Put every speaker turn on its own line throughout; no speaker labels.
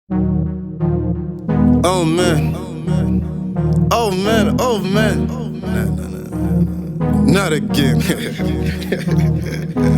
Oh man. Oh man, oh man. Not again.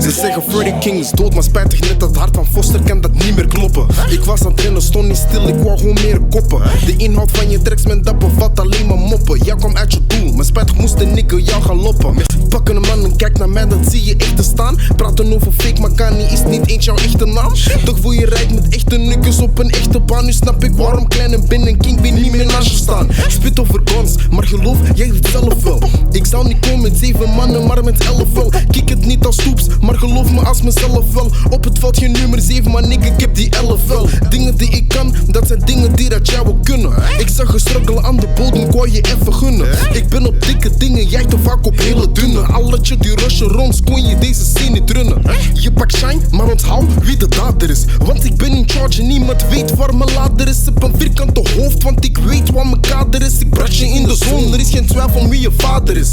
Ze zeggen Freddie King is dood, maar spijtig net dat hart van Foster kan dat niet meer kloppen. Ik was aan het rennen, stond niet stil, ik wou gewoon meer koppen. De inhoud van je tracks, man, dat bevat alleen maar moppen. Jij kwam uit je doel, maar spijtig moest de nigger jou gaan loppen. Pakken een man en kijk naar mij, dat zie je echt te staan. Praten over fake, maar kan niet, is niet eens jouw echte naam. Toch voel je rijdt met echte nukkers op een echte baan. Nu snap ik waarom Klein en Ben en King weer niet meer naast je staan. Spit over guns, maar geloof, jij doet zelf wel. Ik zou niet komen met 7 mannen, maar met 11 wel. Kijk het niet als stoeps, maar geloof me als mezelf wel. Op het veld geen nummer 7, maar nigga, ik heb die 11 wel. Dingen die ik kan, dat zijn dingen die dat jij wil kunnen. Ik zag je struggelen aan de bodem, ik wou je even gunnen. Ik ben op dikke dingen, jij te vaak op hele dunne. Al let je die rushen rond, kon je deze scene niet runnen. Je pakt shine, maar onthoud wie de dader is. Want ik ben in charge en niemand weet waar mijn lader is. Heb een vierkante hoofd, want ik weet waar mijn kader is. Ik bracht je in de zon, er is geen twijfel wie je vader is.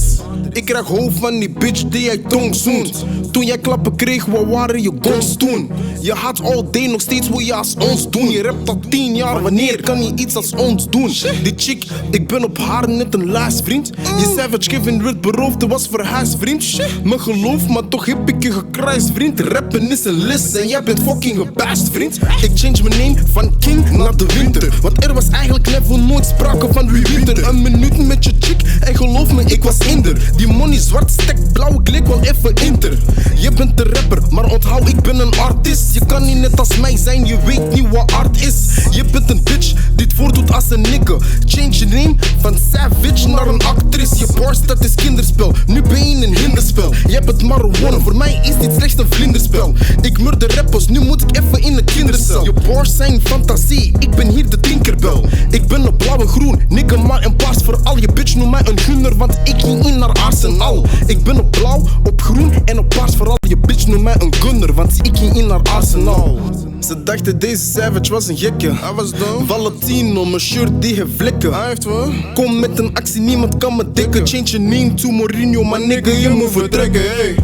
Ik krijg hoofd van die bitch die jij tong zoent. Toen jij klappen kreeg, wat waren je guns toen? Je had all day, nog steeds wil je als ons doen. Je rapt al 10 jaar, wanneer kan je iets als ons doen? Die chick, ik ben op haar net een luisvriend. Je savage Kevin werd beroofd, dat was verhuisvriend. Me geloof, maar toch heb ik je gekruist, vriend. Rappen is een les en jij bent fucking gebast, vriend. Ik change mijn name van King naar de winter. Want er was eigenlijk never nooit sprake van wie winter. Een minuut met je chick en geloof me, ik was inder. Die money zwart stek, blauw, ik leek wel even inter. Je bent de rapper, maar onthoud, ik ben een artist. Je kan niet net als mij zijn, je weet niet wat art is. Je bent een bitch, dit voordoet als een nigger. Change je name van savage naar een actrice. Je bars, dat is kinderspel, nu ben je een hinderspel. Jij bent marijuana, voor mij is dit slechts een vlinderspel. Ik murder rappers, nu moet ik even in een kindercel. Je bars zijn fantasie, ik ben hier de Tinkerbell. Ik ben een blauw en groen, nigger maar een paars voor al. Je bitch noem mij een gunner, want ik ging in naar Arsenal. Ik ben op blauw, op groen en op paars vooral. Je bitch noem mij een gunner, want ik ging in naar Arsenal. Ze dachten deze savage was een gekke. Hij was dom. Valentino, mijn shirt die heeft vlekken. Hij heeft wat? Kom met een actie, niemand kan me dekken. Change your name to Mourinho, my nigga, je moet vertrekken, hey.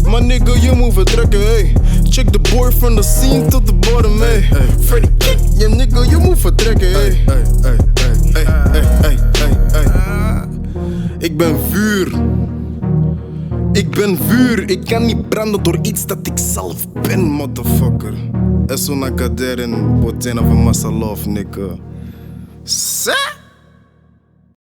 My nigga, je moet vertrekken, hey. Check the boy from the scene tot the bottom, hey. Freddie King, je nigga, je moet vertrekken, hey. Ik ben vuur. Ik ben vuur, ik kan niet branden door iets dat ik zelf ben, motherfucker. Eso na kader en boten of a massa love, nigga. Sa?